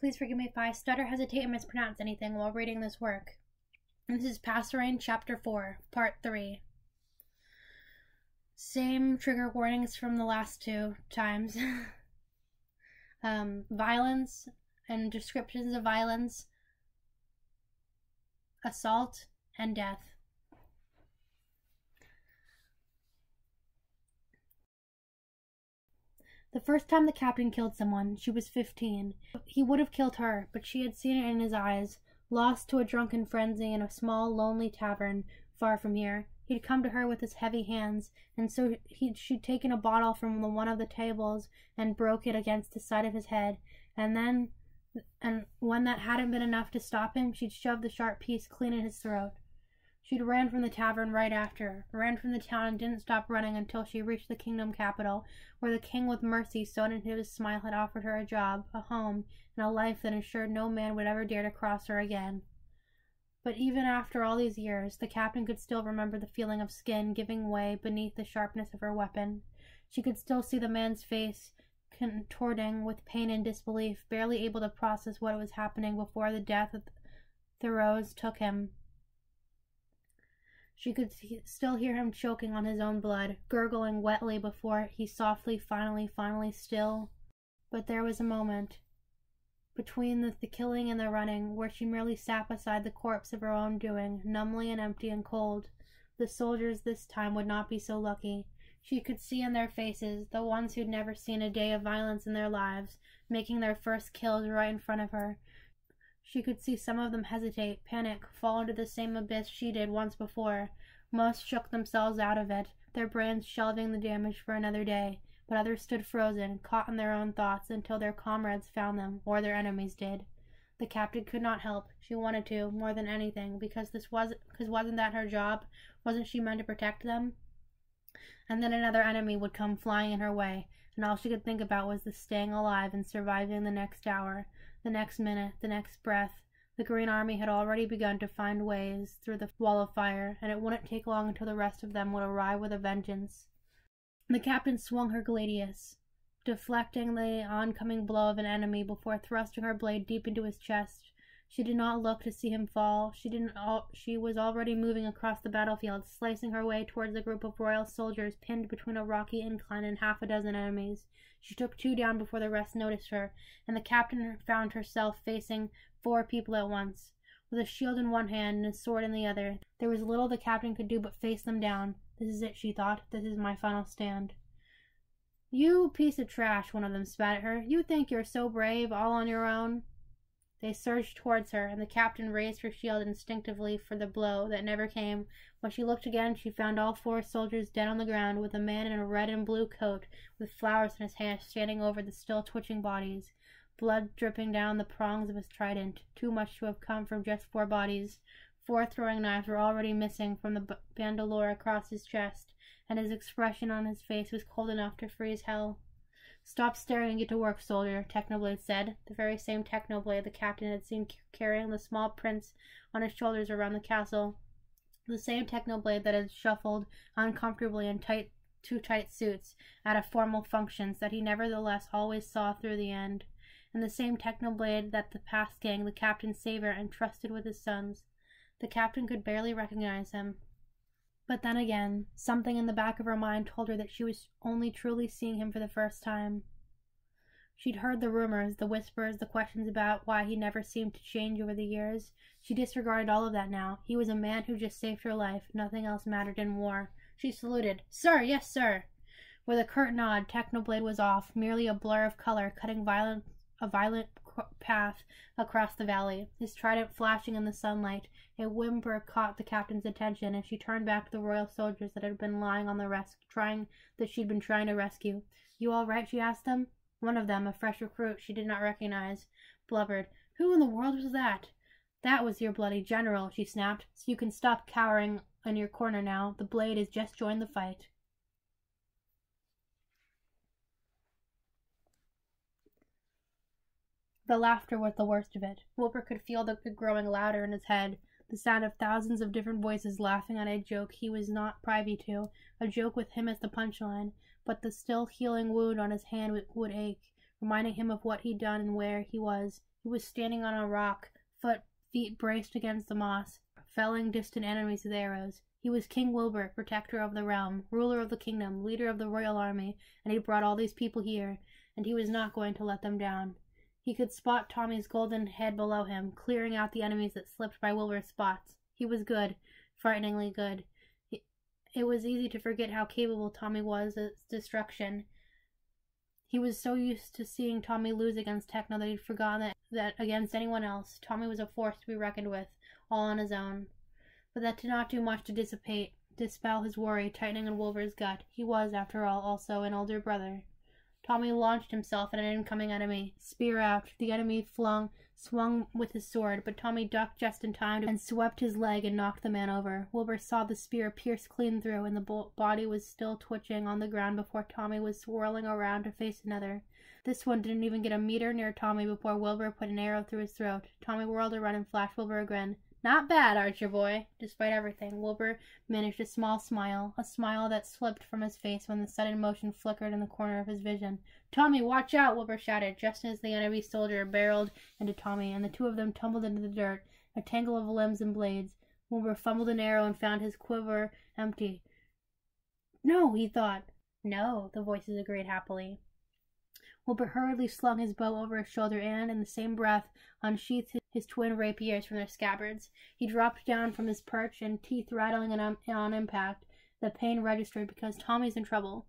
Please forgive me if I stutter, hesitate, and mispronounce anything while reading this work. This is Passerine Chapter 4, Part 3. Same trigger warnings from the last two times. Violence and descriptions of violence, assault, and death. The first time the captain killed someone, she was 15. He would have killed her, but she had seen it in his eyes. Lost to a drunken frenzy in a small, lonely tavern far from here, he'd come to her with his heavy hands, and so she'd taken a bottle from one of the tables and broke it against the side of his head, and when that hadn't been enough to stop him, she'd shoved the sharp piece clean in his throat. She'd ran from the tavern right after, ran from the town and didn't stop running until she reached the kingdom capital, where the king with mercy sewn into his smile had offered her a job, a home, and a life that ensured no man would ever dare to cross her again. But even after all these years, the captain could still remember the feeling of skin giving way beneath the sharpness of her weapon. She could still see the man's face contorting with pain and disbelief, barely able to process what was happening before the death of Thcscus took him. She could still hear him choking on his own blood, gurgling wetly before he softly, finally still. But there was a moment, between the killing and the running, where she merely sat beside the corpse of her own doing, numbly and empty and cold. The soldiers this time would not be so lucky. She could see in their faces, the ones who'd never seen a day of violence in their lives, making their first kills right in front of her. She could see some of them hesitate, panic, fall into the same abyss she did once before. Most shook themselves out of it, their brains shelving the damage for another day, but others stood frozen, caught in their own thoughts until their comrades found them, or their enemies did. The captain could not help. She wanted to, more than anything, because wasn't that her job? Wasn't she meant to protect them? And then another enemy would come flying in her way, and all she could think about was the staying alive and surviving the next hour. The next minute, the next breath. The Green Army had already begun to find ways through the wall of fire, and it wouldn't take long until the rest of them would arrive with a vengeance. The captain swung her gladius, deflecting the oncoming blow of an enemy before thrusting her blade deep into his chest. She did not look to see him fall. She was already moving across the battlefield, slicing her way towards a group of royal soldiers pinned between a rocky incline and half a dozen enemies. She took 2 down before the rest noticed her, and the captain found herself facing 4 people at once. With a shield in one hand and a sword in the other, there was little the captain could do but face them down. This is it, she thought. This is my final stand. "You piece of trash," one of them spat at her. "You think you're so brave, all on your own?" They surged towards her, and the captain raised her shield instinctively for the blow that never came. When she looked again, she found all 4 soldiers dead on the ground, with a man in a red and blue coat with flowers in his hand standing over the still twitching bodies, blood dripping down the prongs of his trident, too much to have come from just 4 bodies. 4 throwing knives were already missing from the bandolier across his chest, and his expression on his face was cold enough to freeze hell. "Stop staring and get to work, soldier," Technoblade said, the very same Technoblade the captain had seen carrying the small prince on his shoulders around the castle. The same Technoblade that had shuffled uncomfortably in too tight suits at formal functions that he nevertheless always saw through the end. And the same Technoblade that the past gang, the captain's savior, entrusted with his sons. The captain could barely recognize him. But then again, something in the back of her mind told her that she was only truly seeing him for the first time. She'd heard the rumors, the whispers, the questions about why he never seemed to change over the years. She disregarded all of that now. He was a man who just saved her life. Nothing else mattered in war. She saluted. "Sir, yes, sir." With a curt nod, Technoblade was off, merely a blur of color cutting a violent path across the valley, his trident flashing in the sunlight. A whimper caught the captain's attention, and she turned back to the royal soldiers that had been lying on the she'd been trying to rescue. "You all right?" she asked them. One of them, a fresh recruit she did not recognize, blubbered. "Who in the world was that?" "That was your bloody general," she snapped. "So you can stop cowering in your corner now. The blade has just joined the fight." The laughter was the worst of it. Wilbur could feel it growing louder in his head, the sound of thousands of different voices laughing at a joke he was not privy to, a joke with him as the punchline, but the still healing wound on his hand would ache. reminding him of what he'd done and where he was. He was standing on a rock, feet braced against the moss, felling distant enemies with arrows. He was King Wilbur, protector of the realm, ruler of the kingdom, leader of the royal army, and he brought all these people here, and he was not going to let them down. He could spot Tommy's golden head below him, clearing out the enemies that slipped by Wilbur's spots. He was good, frighteningly good. It was easy to forget how capable Tommy was at destruction. He was so used to seeing Tommy lose against Techno that he'd forgotten that against anyone else, Tommy was a force to be reckoned with, all on his own. But that did not do much to dispel his worry, tightening in Wilbur's gut. He was, after all, also an older brother. Tommy launched himself at an incoming enemy. Spear out, the enemy swung with his sword, but Tommy ducked just in time and swept his leg and knocked the man over. Wilbur saw the spear pierce clean through, and the body was still twitching on the ground before Tommy was swirling around to face another. This one didn't even get a meter near Tommy before Wilbur put an arrow through his throat. Tommy whirled around and flashed Wilbur a grin. "Not bad, Archer boy." Despite everything, Wilbur managed a small smile, a smile that slipped from his face when the sudden motion flickered in the corner of his vision. "Tommy, watch out!" Wilbur shouted, just as the enemy soldier barreled into Tommy, and the two of them tumbled into the dirt, a tangle of limbs and blades. Wilbur fumbled an arrow and found his quiver empty. "No," he thought. "No," the voices agreed happily. Wilbur hurriedly slung his bow over his shoulder and, in the same breath, unsheathed his twin rapiers from their scabbards. He dropped down from his perch, and teeth rattling on impact, the pain registered because Tommy's in trouble.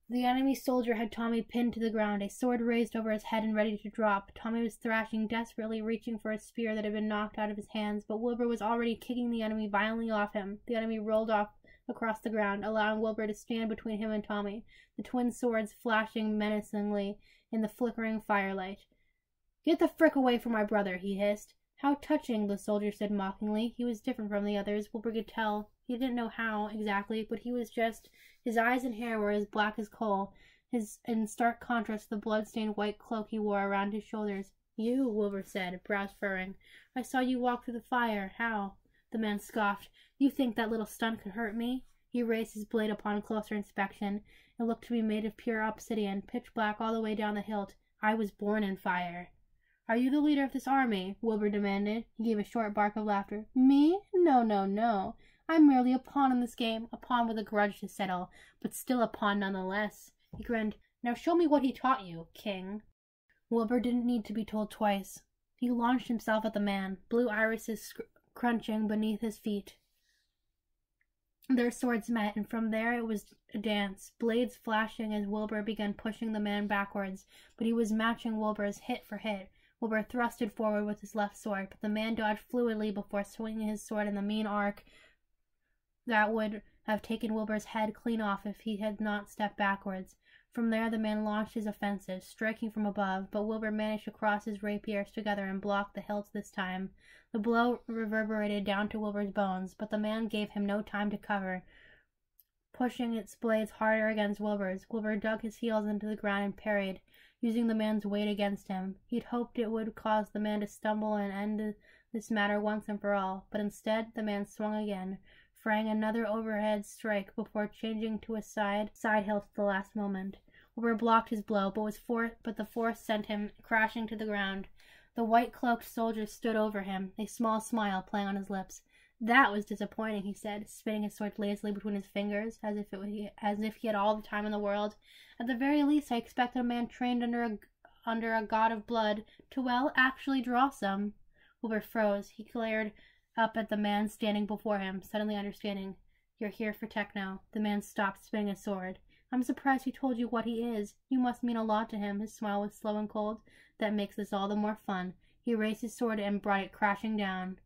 The enemy soldier had Tommy pinned to the ground, a sword raised over his head and ready to drop. Tommy was thrashing desperately, reaching for a spear that had been knocked out of his hands, but Wilbur was already kicking the enemy violently off him. The enemy rolled off across the ground, allowing Wilbur to stand between him and Tommy, the twin swords flashing menacingly in the flickering firelight. "Get the frick away from my brother," he hissed. "How touching," the soldier said mockingly. He was different from the others. Wilbur could tell. He didn't know how, exactly, but he was just... His eyes and hair were as black as coal, in stark contrast to the blood-stained white cloak he wore around his shoulders. "You," Wilbur said, brows furrowing. "I saw you walk through the fire. How?" The man scoffed. "You think that little stunt could hurt me?" He raised his blade upon closer inspection. It looked to be made of pure obsidian, pitch black all the way down the hilt. "I was born in fire." "Are you the leader of this army?" Wilbur demanded. He gave a short bark of laughter. "Me? No, no, no. I'm merely a pawn in this game, a pawn with a grudge to settle, but still a pawn nonetheless." He grinned. "Now show me what he taught you, King." Wilbur didn't need to be told twice. He launched himself at the man, blue irises crunching beneath his feet. Their swords met, and from there it was a dance, blades flashing as Wilbur began pushing the man backwards, but he was matching Wilbur's hit for hit. Wilbur thrusted forward with his left sword, but the man dodged fluidly before swinging his sword in the mean arc that would have taken Wilbur's head clean off if he had not stepped backwards. From there the man launched his offensive, striking from above, but Wilbur managed to cross his rapiers together and block the hilts this time. The blow reverberated down to Wilbur's bones, but the man gave him no time to cover, pushing its blades harder against Wilbur's. Wilbur dug his heels into the ground and parried, using the man's weight against him. He'd hoped it would cause the man to stumble and end this matter once and for all, but instead the man swung again, fraying another overhead strike before changing to a side hilt at the last moment. Wilbur blocked his blow, but the force sent him crashing to the ground. The white-cloaked soldier stood over him, a small smile playing on his lips. "That was disappointing," he said, spinning his sword lazily between his fingers, as if he had all the time in the world. "At the very least, I expected a man trained under a god of blood to, well, actually draw some." Wilbur froze. He glared up at the man standing before him, suddenly understanding. "You're here for Techno." The man stopped spinning his sword. "I'm surprised he told you what he is. You must mean a lot to him." His smile was slow and cold. "That makes this all the more fun." He raised his sword and brought it crashing down.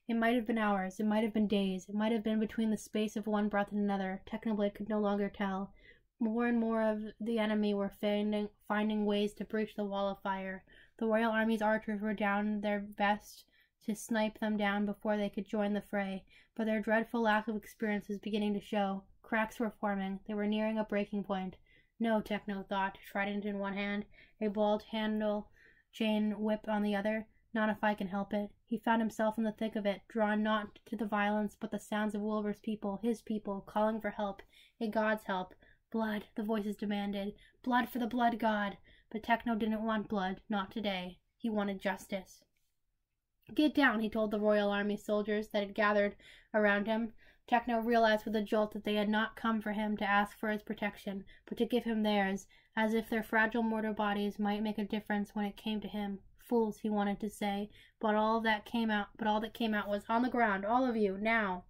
It might have been hours, it might have been days, it might have been between the space of one breath and another. Technoblade could no longer tell. More and more of the enemy were finding ways to breach the wall of fire. The Royal Army's archers were doing their best to snipe them down before they could join the fray, but their dreadful lack of experience was beginning to show. Cracks were forming. They were nearing a breaking point. No, Techno thought, trident in one hand, a balled handle chain whip on the other. Not if I can help it. He found himself in the thick of it, drawn not to the violence but the sounds of Wilbur's people, his people, calling for help, a god's help. Blood, the voices demanded. Blood for the blood god. But Techno didn't want blood, not today. He wanted justice. Get down, he told the Royal Army soldiers that had gathered around him. Techno realized with a jolt that they had not come for him to ask for his protection, but to give him theirs, as if their fragile mortal bodies might make a difference when it came to him. Fools, he wanted to say, but all that came out was, on the ground, all of you, now.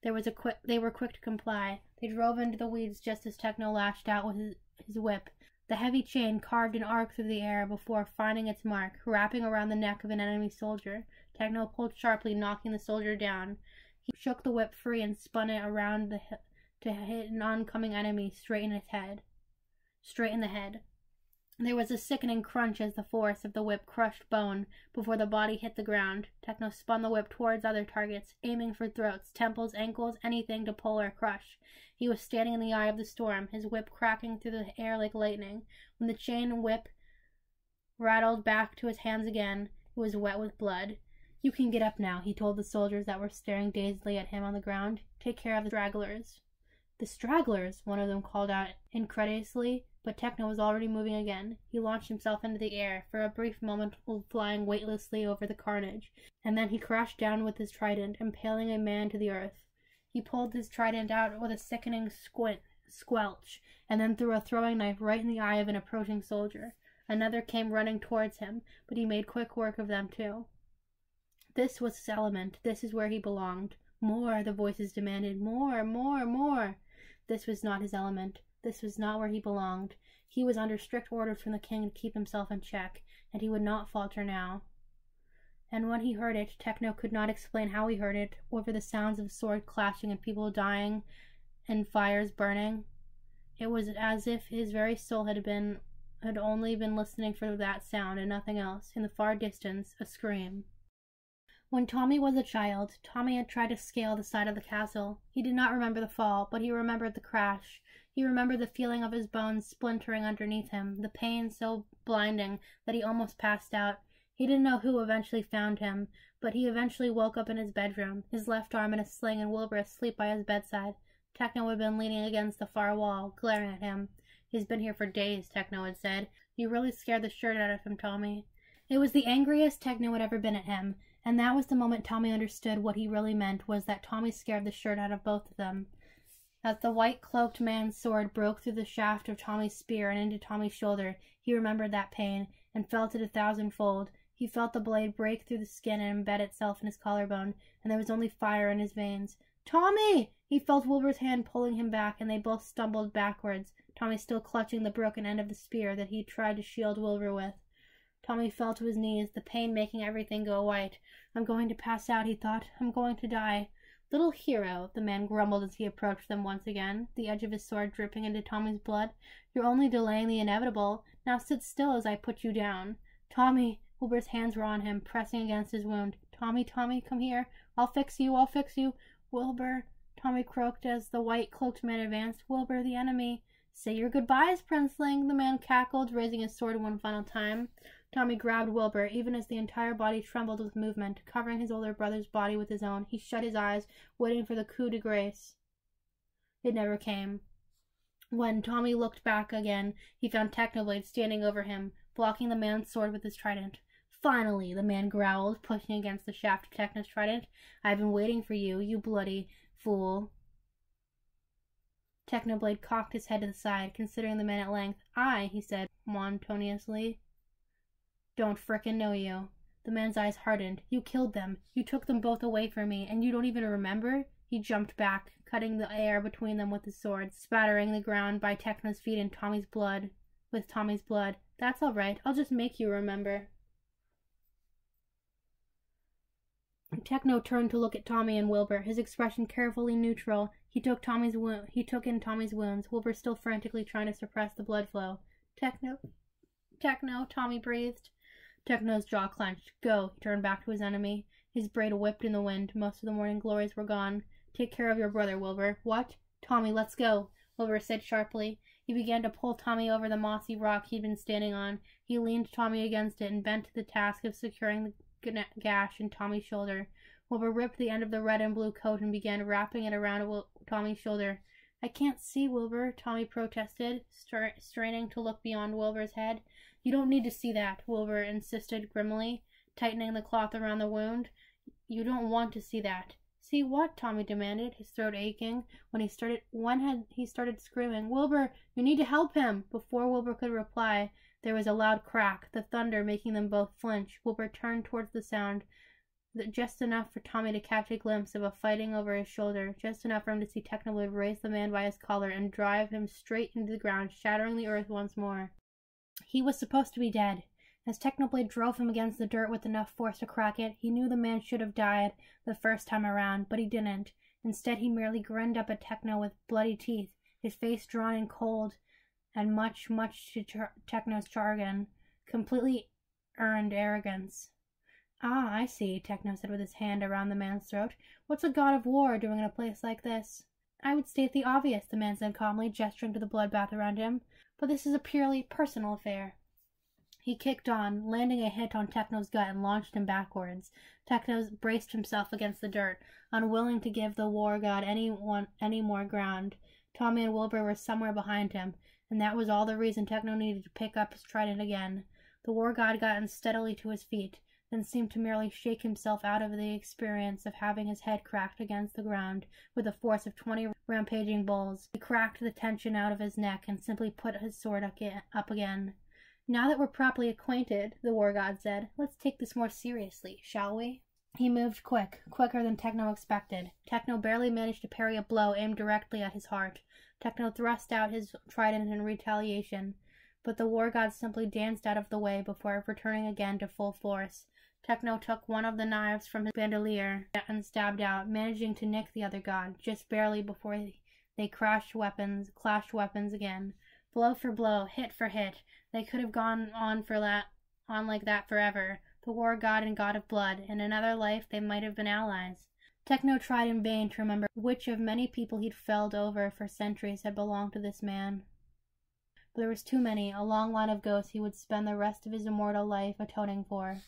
They were quick to comply. They drove into the weeds just as Techno lashed out with his whip. The heavy chain carved an arc through the air before finding its mark, wrapping around the neck of an enemy soldier. Techno pulled sharply, knocking the soldier down. He shook the whip free and spun it around to hit an oncoming enemy straight in the head. There was a sickening crunch as the force of the whip crushed bone before the body hit the ground. Techno spun the whip towards other targets, aiming for throats, temples, ankles, anything to pull or crush. He was standing in the eye of the storm, his whip cracking through the air like lightning. When the chain whip rattled back to his hands again, it was wet with blood. You can get up now, he told the soldiers that were staring dazedly at him on the ground. Take care of the stragglers. The stragglers, one of them called out incredulously, but Techno was already moving again. He launched himself into the air, for a brief moment flying weightlessly over the carnage, and then he crashed down with his trident, impaling a man to the earth. He pulled his trident out with a sickening squelch, and then threw a throwing knife right in the eye of an approaching soldier. Another came running towards him, but he made quick work of them too. This was his element. This is where he belonged. More, the voices demanded. More, more, more. This was not his element. This was not where he belonged. He was under strict orders from the king to keep himself in check, and he would not falter now. And when he heard it, Techno could not explain how he heard it, over the sounds of sword clashing and people dying and fires burning. It was as if his very soul had only been listening for that sound and nothing else. In the far distance, a scream. When Tommy was a child, Tommy had tried to scale the side of the castle. He did not remember the fall, but he remembered the crash. He remembered the feeling of his bones splintering underneath him, the pain so blinding that he almost passed out. He didn't know who eventually found him, but he eventually woke up in his bedroom, his left arm in a sling and Wilbur asleep by his bedside. Techno had been leaning against the far wall, glaring at him. He's been here for days, Techno had said. You really scared the shirt out of him, Tommy. It was the angriest Techno had ever been at him, and that was the moment Tommy understood what he really meant was that Tommy scared the shirt out of both of them. As the white-cloaked man's sword broke through the shaft of Tommy's spear and into Tommy's shoulder, he remembered that pain, and felt it 1,000-fold. He felt the blade break through the skin and embed itself in his collarbone, and there was only fire in his veins. Tommy! He felt Wilbur's hand pulling him back, and they both stumbled backwards, Tommy still clutching the broken end of the spear that he tried to shield Wilbur with. Tommy fell to his knees, the pain making everything go white. I'm going to pass out, he thought. I'm going to die. Little hero, the man grumbled as he approached them once again, the edge of his sword dripping into Tommy's blood. You're only delaying the inevitable. Now sit still as I put you down. Tommy! Wilbur's hands were on him, pressing against his wound. Tommy, Tommy, come here. I'll fix you. Wilbur, Tommy croaked as the white-cloaked man advanced. Wilbur, the enemy. Say your goodbyes, princeling, the man cackled, raising his sword one final time. Tommy grabbed Wilbur, even as the entire body trembled with movement, covering his older brother's body with his own. He shut his eyes, waiting for the coup de grace. It never came. When Tommy looked back again, he found Technoblade standing over him, blocking the man's sword with his trident. Finally, the man growled, pushing against the shaft of Techno's trident. I've been waiting for you, you bloody fool. Technoblade cocked his head to the side, considering the man at length. I, he said monotonously, don't frickin' know you. The man's eyes hardened. You killed them. You took them both away from me, and you don't even remember? He jumped back, cutting the air between them with his sword, spattering the ground by Techno's feet in Tommy's blood. That's all right. I'll just make you remember. Techno turned to look at Tommy and Wilbur, his expression carefully neutral. He took in Tommy's wounds, Wilbur still frantically trying to suppress the blood flow. Techno, Tommy breathed. Techno's jaw clenched. Go, he turned back to his enemy. His braid whipped in the wind. Most of the morning glories were gone. Take care of your brother, Wilbur. What? Tommy, let's go, Wilbur said sharply. He began to pull Tommy over the mossy rock he'd been standing on. He leaned Tommy against it and bent to the task of securing gash in Tommy's shoulder. Wilbur ripped the end of the red and blue coat and began wrapping it around Tommy's shoulder. I can't see, Wilbur, Tommy protested, straining to look beyond Wilbur's head. You don't need to see that, Wilbur insisted grimly, tightening the cloth around the wound. You don't want to see that. See what? Tommy demanded, his throat aching. When he started screaming, Wilbur, you need to help him! Before Wilbur could reply, there was a loud crack, the thunder making them both flinch. Wilbur turned towards the sound, just enough for Tommy to catch a glimpse of a fighting over his shoulder, just enough for him to see Technoblade raise the man by his collar and drive him straight into the ground, shattering the earth once more. He was supposed to be dead. As Technoblade drove him against the dirt with enough force to crack it, he knew the man should have died the first time around, but he didn't. Instead, he merely grinned up at Techno with bloody teeth, his face drawn in cold and much to Techno's jargon, completely earned arrogance. Ah, I see, Techno said with his hand around the man's throat. What's a god of war doing in a place like this? I would state the obvious, the man said calmly, gesturing to the bloodbath around him. But this is a purely personal affair. He kicked on, landing a hit on Techno's gut and launched him backwards. Techno braced himself against the dirt, unwilling to give the war god any more ground. Tommy and Wilbur were somewhere behind him, and that was all the reason Techno needed to pick up his trident again. The war god got unsteadily to his feet, then seemed to merely shake himself out of the experience of having his head cracked against the ground with the force of 20 rampaging bulls. He cracked the tension out of his neck and simply put his sword up again. Now that we're properly acquainted, the war god said, let's take this more seriously, shall we? He moved quicker than Techno expected. Techno barely managed to parry a blow aimed directly at his heart. Techno thrust out his trident in retaliation, but the war god simply danced out of the way before returning again to full force. Techno took one of the knives from his bandolier and stabbed out, managing to nick the other god, just barely before they clashed weapons again. Blow for blow, hit for hit, they could have gone on like that forever. The war god and god of blood. In another life, they might have been allies. Techno tried in vain to remember which of many people he'd felled over for centuries had belonged to this man. But there was too many, a long line of ghosts he would spend the rest of his immortal life atoning for.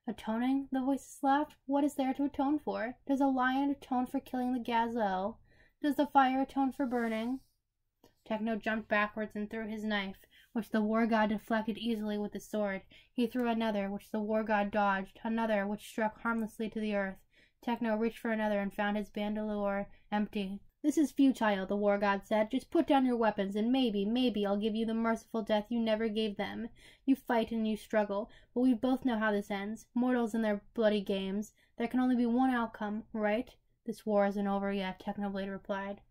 Atoning? The voices laughed. What is there to atone for? Does a lion atone for killing the gazelle? Does the fire atone for burning? Techno jumped backwards and threw his knife, which the war god deflected easily with his sword. He threw another, which the war god dodged, another, which struck harmlessly to the earth. Techno reached for another and found his bandolier empty. This is futile, the war god said. Just put down your weapons, and maybe I'll give you the merciful death you never gave them. You fight and you struggle, but we both know how this ends. Mortals and their bloody games. There can only be one outcome, right? This war isn't over yet, Technoblade replied.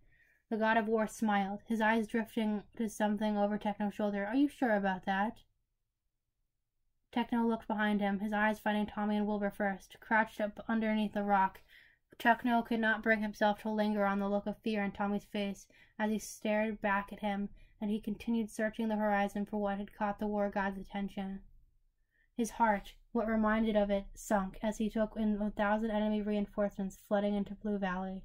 The god of war smiled, his eyes drifting to something over Techno's shoulder. Are you sure about that? Techno looked behind him, his eyes finding Tommy and Wilbur first, crouched up underneath the rock. Techno could not bring himself to linger on the look of fear in Tommy's face as he stared back at him, and he continued searching the horizon for what had caught the war god's attention. His heart, what reminded of it, sunk as he took in 1,000 enemy reinforcements flooding into Blue Valley.